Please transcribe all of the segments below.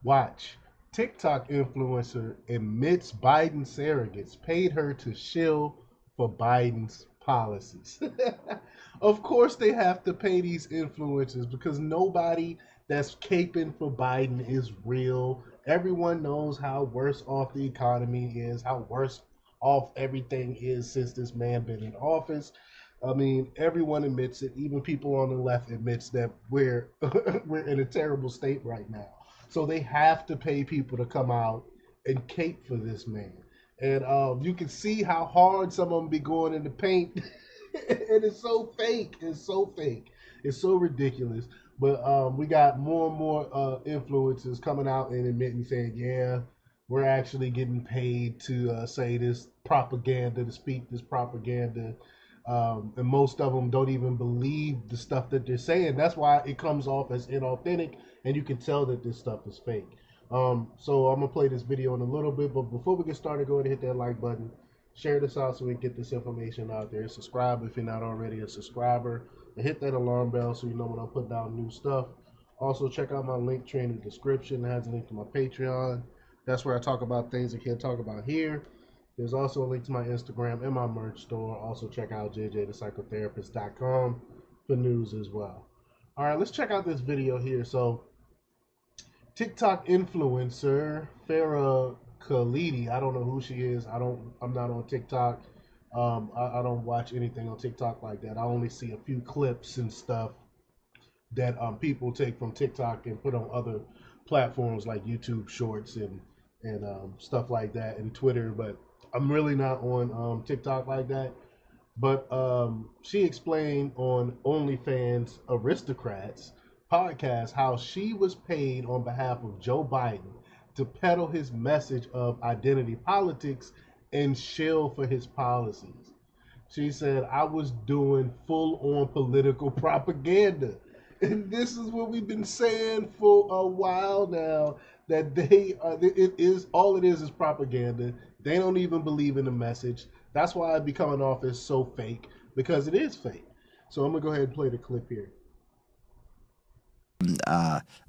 Watch. TikTok influencer admits Biden surrogates paid her to shill for Biden's policies. Of course, they have to pay these influencers because nobody that's caping for Biden is real. Everyone knows how worse off the economy is, how worse off everything is since this man been in office. I mean, everyone admits it. Even people on the left admits that we're we're in a terrible state right now. So they have to pay people to come out and cape for this man. And you can see how hard some of them be going in the paint. And it's so fake. It's so fake. It's so ridiculous. But we got more and more influencers coming out and admitting, saying, yeah, we're actually getting paid to say this propaganda, to speak this propaganda. And most of them don't even believe the stuff that they're saying. That's why it comes off as inauthentic, and you can tell that this stuff is fake. So I'm gonna play this video in a little bit, but before we get started, go ahead and hit that like button, share this out so we can get this information out there. Subscribe if you're not already a subscriber, and hit that alarm bell so you know when I put down new stuff. Also, check out my link tree in the description. It has a link to my Patreon. That's where I talk about things I can't talk about here. There's also a link to my Instagram and my merch store. Also, check out jjthepsychotherapist.com for news as well. All right, let's check out this video here. So, TikTok influencer Farah Khalidi. I don't know who she is. I'm not on TikTok. I don't watch anything on TikTok like that. I only see a few clips and stuff that people take from TikTok and put on other platforms like YouTube Shorts and stuff like that, and Twitter. But I'm really not on TikTok like that. But she explained on OnlyFans Aristocrats podcast how she was paid on behalf of Joe Biden to peddle his message of identity politics and shill for his policies. She said, I was doing full on political propaganda. And this is what we've been saying for a while now, that all it is propaganda. They don't even believe in the message. That's why it be coming off as so fake, because it is fake. So I'm gonna go ahead and play the clip here.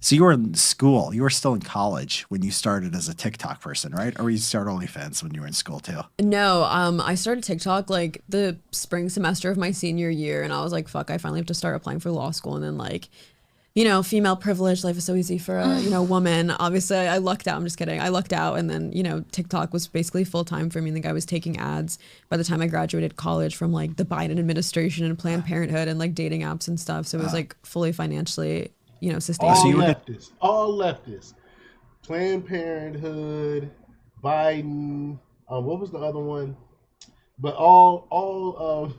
So you were in school, you were still in college when you started as a TikTok person, right? Or you started OnlyFans when you were in school too? No, I started TikTok like the spring semester of my senior year, and I was like, fuck, I finally have to start applying for law school. And then, like, you know, female privilege, life is so easy for a, you know, woman. Obviously, I lucked out. I'm just kidding. I lucked out. And then, you know, TikTok was basically full time for me. I think I was taking ads by the time I graduated college from like the Biden administration and Planned Parenthood and like dating apps and stuff. So it was like fully financially, you know, sustainable. All leftists. Planned Parenthood, Biden, what was the other one? But all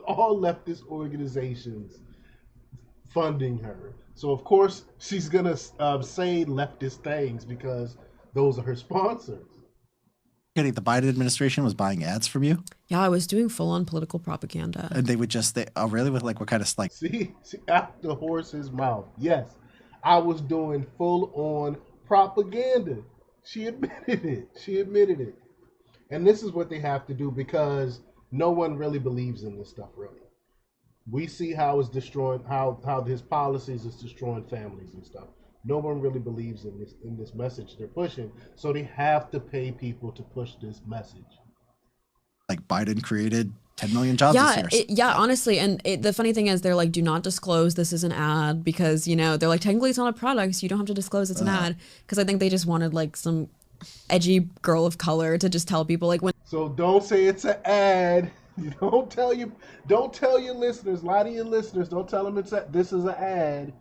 leftist organizations funding her. So of course she's gonna say leftist things because those are her sponsors. The Biden administration was buying ads from you? Yeah, I was doing full on political propaganda. And they would oh really? With like what kind of like? See out the horse's mouth. Yes, I was doing full on propaganda. She admitted it. She admitted it. And this is what they have to do because no one really believes in this stuff, really. We see how it's destroying, how his policies is destroying families and stuff. No one really believes in this message they're pushing, so they have to pay people to push this message. Like Biden created 10 million jobs this year. Yeah, honestly. And the funny thing is they're like, do not disclose this is an ad because, you know, they're like, technically it's not a product, so you don't have to disclose it's an ad. Because I think they just wanted like some edgy girl of color to just tell people like when. So don't say it's an ad. You don't tell your listeners, lie to your listeners. Don't tell them this is an ad.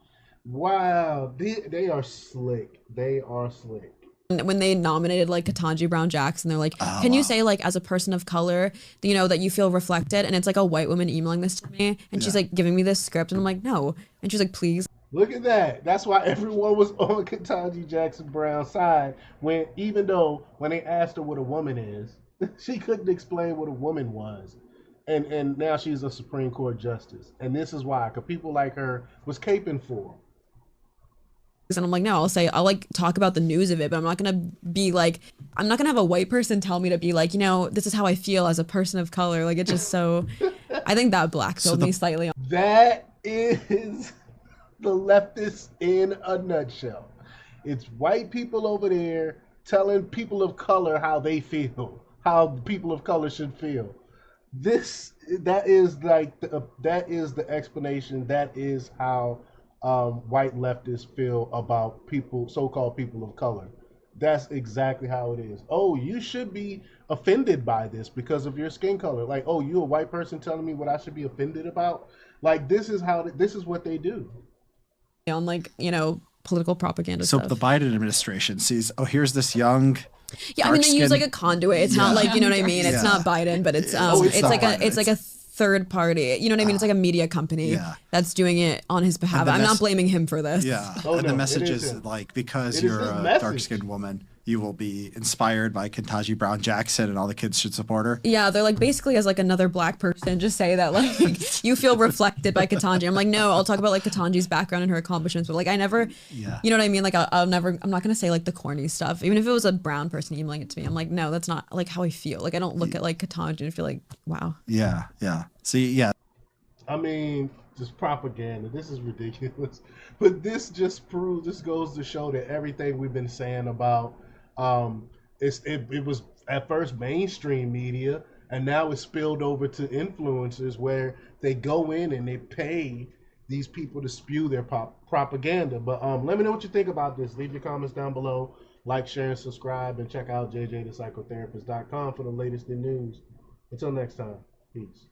Wow, they are slick. They are slick. When they nominated like Ketanji Brown Jackson, they're like, can you say like as a person of color, you know, that you feel reflected? And it's like a white woman emailing this to me, and she's like giving me this script, and I'm like, no. And she's like, please. Look at that. That's why everyone was on Ketanji Jackson Brown's side even though when they asked her what a woman is, she couldn't explain what a woman was. And now she's a Supreme Court justice. And this is why, because people like her was caping for them. And I'm like, no, I'll like talk about the news of it, but I'm not going to be like, I'm not going to have a white person tell me to be like, you know, this is how I feel as a person of color. Like, it's just so, I think that black-pilled me slightly. That is the leftists in a nutshell. It's white people over there telling people of color how they feel, how people of color should feel. This that is like that is the explanation. That is how white leftists feel about people, so-called people of color. That's exactly how it is. Oh, you should be offended by this because of your skin color. Like, oh, you a white person telling me what I should be offended about? Like, this is what they do. On like, political propaganda So stuff. the Biden administration sees, oh, here's this young, Yeah, I mean they use dark-skinned- like a conduit. It's not like, you know what I mean? It's Yeah. not Biden, but it's Oh, it's not like Biden. it's like a third party. You know what I mean? It's like a media company Yeah. that's doing it on his behalf. the I'm not mess- blaming him for this. Yeah, Oh, and no, the it message is isn't. like, because It is you're his a message. dark-skinned woman, you will be inspired by Ketanji Brown Jackson, and all the kids should support her. Yeah, they're like basically as like another black person, just say that like you feel reflected by Ketanji. I'm like, no, I'll talk about like Ketanji's background and her accomplishments, but like I never, Yeah. you know what I mean? Like I'm not gonna say like the corny stuff. Even if it was a brown person emailing it to me, I'm like, no, that's not like how I feel. Like I don't look at like Ketanji and feel like, wow. Yeah, yeah. So yeah, I mean, just propaganda. This is ridiculous. But this goes to show that everything we've been saying about it was at first mainstream media, and now it's spilled over to influencers where they go in and they pay these people to spew their propaganda. But let me know what you think about this. Leave your comments down below. Like, share, and subscribe, and check out jjthepsychotherapist.com for the latest in news. Until next time, peace.